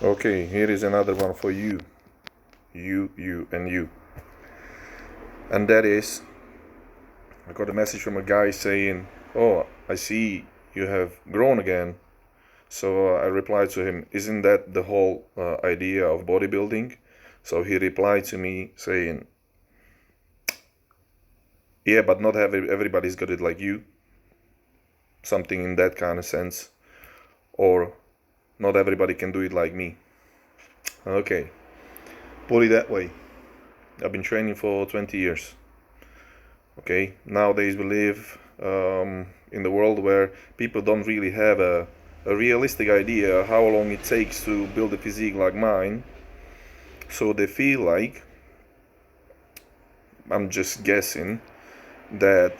Okay, here is another one for you. You, and you. And that is, I got a message from a guy saying, "Oh, I see you have grown again." So I replied to him, "Isn't that the whole idea of bodybuilding?" So he replied to me saying, "Yeah, but not everybody's got it like you." Something in that kind of sense. Or, not everybody can do it like me. Okay, put it that way. I've been training for 20 years. Okay, nowadays we live in the world where people don't really have a realistic idea how long it takes to build a physique like mine. So they feel like, I'm just guessing, that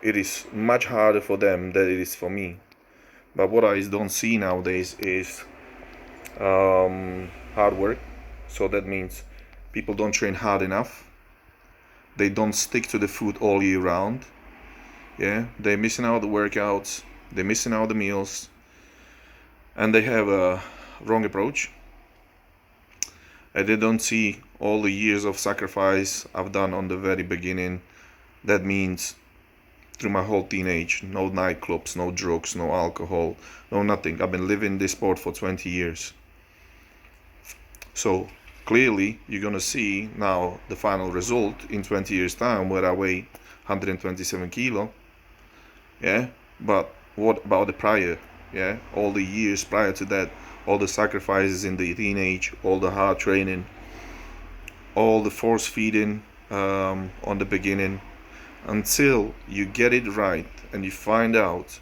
it is much harder for them than it is for me. But what I don't see nowadays is hard work. So that means people don't train hard enough. They don't stick to the food all year round. Yeah, they're missing out the workouts, they're missing out the meals, and they have a wrong approach. And they don't see all the years of sacrifice I've done on the very beginning. That means through my whole teenage, no nightclubs, no drugs, no alcohol, no nothing. I've been living this sport for 20 years. So clearly you're gonna see now the final result in 20 years time, where I weigh 127 kilo. Yeah, but what about the prior? Yeah, all the years prior to that, all the sacrifices in the teenage, all the hard training, all the force feeding on the beginning, until you get it right and you find out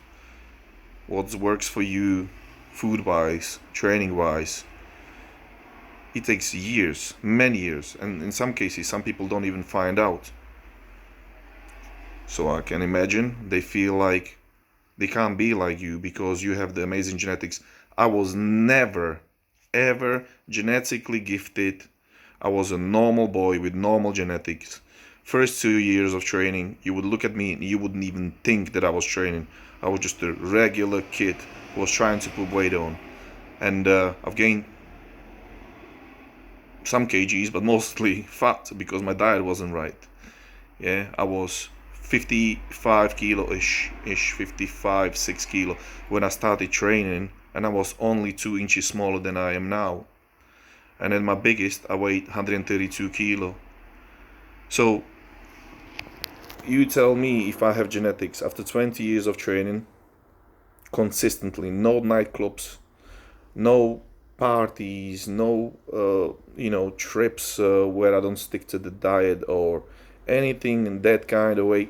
what works for you, food wise, training wise. It takes years, many years, and in some cases some people don't even find out. So I can imagine they feel like they can't be like you because you have the amazing genetics. I was never, ever genetically gifted. I was a normal boy with normal genetics. First 2 years of training, you would look at me and you wouldn't even think that I was training. I was just a regular kid who was trying to put weight on. And I've gained some kgs, but mostly fat because my diet wasn't right. Yeah, I was 55 kilo ish, 55, 6 kilo when I started training, and I was only 2 inches smaller than I am now. And at my biggest, I weighed 132 kilo. So, you tell me if I have genetics after 20 years of training, consistently, no nightclubs, no parties, no trips where I don't stick to the diet or anything in that kind of way.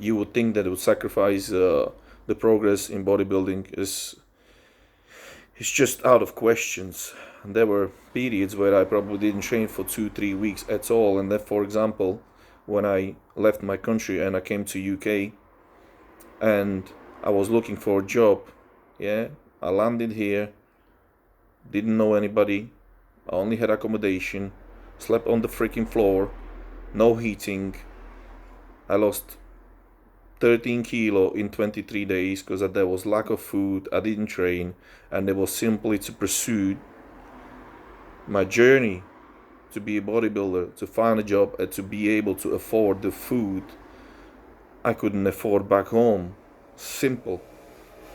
You would think that it would sacrifice the progress in bodybuilding is just out of questions. There were periods where I probably didn't train for 2-3 weeks at all, and then, for example, when I left my country and I came to UK and I was looking for a job, yeah, I landed here, didn't know anybody, I only had accommodation, slept on the freaking floor, no heating. I lost 13 kilo in 23 days because there was lack of food, I didn't train, and it was simply to pursue my journey to be a bodybuilder, to find a job, and to be able to afford the food I couldn't afford back home. Simple.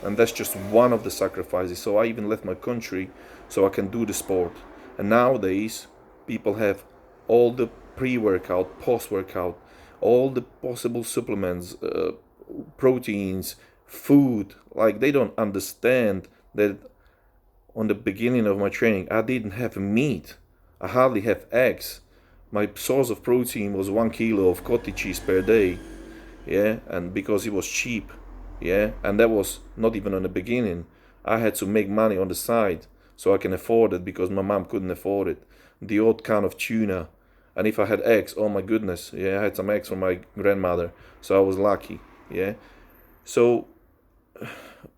And that's just one of the sacrifices. So I even left my country so I can do the sport. And nowadays, people have all the pre-workout, post-workout, all the possible supplements, proteins, food. Like, they don't understand that on the beginning of my training, I didn't have meat. I hardly have eggs. My source of protein was 1 kilo of cottage cheese per day. Yeah, and because it was cheap. Yeah, and that was not even on the beginning. I had to make money on the side so I can afford it because my mom couldn't afford it. The odd can of tuna. And if I had eggs, oh my goodness, yeah, I had some eggs from my grandmother, so I was lucky. Yeah, so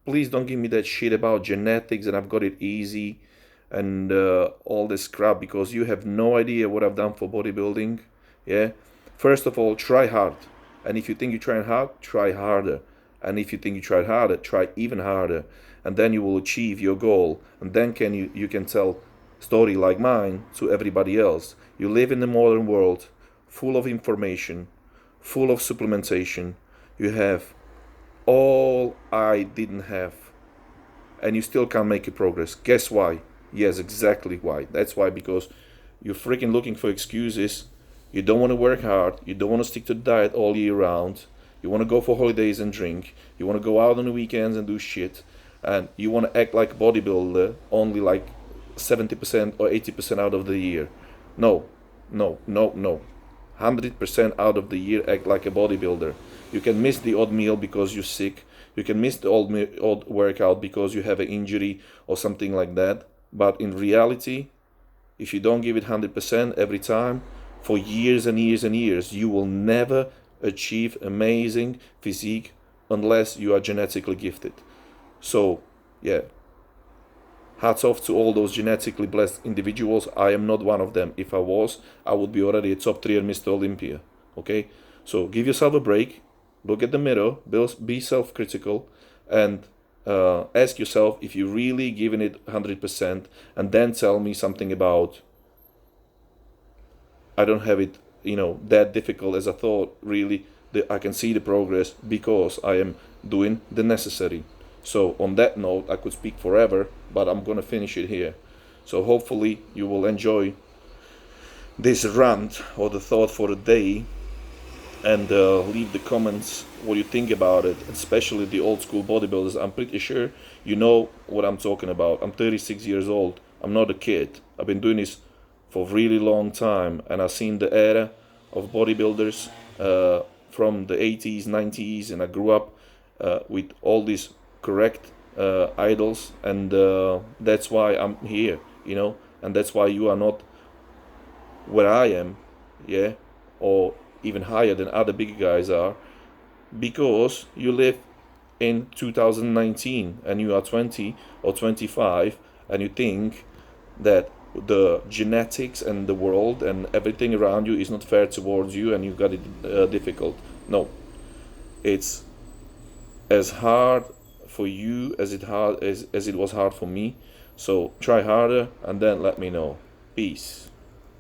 please don't give me that shit about genetics and I've got it easy and all this crap, because you have no idea what I've done for bodybuilding. Yeah, first of all, try hard, and if you think you're trying hard, try harder, and if you think you tried harder, try even harder. and then you will achieve your goal, and then you can tell story like mine to everybody else. You live in the modern world, full of information, full of supplementation. You have all I didn't have, and you still can't make a progress. Guess why? Yes, exactly why. That's why, because you're freaking looking for excuses. You don't want to work hard. You don't want to stick to the diet all year round. You want to go for holidays and drink. You want to go out on the weekends and do shit. And you want to act like a bodybuilder only like 70% or 80% out of the year. No, no, no, no. 100% out of the year act like a bodybuilder. You can miss the odd meal because you're sick. You can miss the odd workout because you have an injury or something like that. But in reality, if you don't give it 100% every time, for years and years and years, you will never achieve amazing physique unless you are genetically gifted. So, yeah, hats off to all those genetically blessed individuals. I am not one of them. If I was, I would be already a top 3 Mr. Olympia. Okay? So give yourself a break, look at the mirror, be self-critical, and ask yourself if you're really giving it 100%, and then tell me something about, I don't have it, that difficult as I thought. Really, I can see the progress because I am doing the necessary. So on that note, I could speak forever, but I'm gonna finish it here. So hopefully you will enjoy this rant or the thought for the day, and leave the comments what you think about it, especially the old school bodybuilders. I'm pretty sure you know what I'm talking about. I'm 36 years old. I'm not a kid. I've been doing this for a really long time, and I've seen the era of bodybuilders from the 80s, 90s, and I grew up with all these correct idols, and that's why I'm here, and that's why you are not where I am, yeah, or even higher than other big guys are, because you live in 2019 and you are 20 or 25, and you think that the genetics and the world and everything around you is not fair towards you, and you got it difficult. No, it's as hard for you as it was hard for me. So try harder and then let me know. Peace.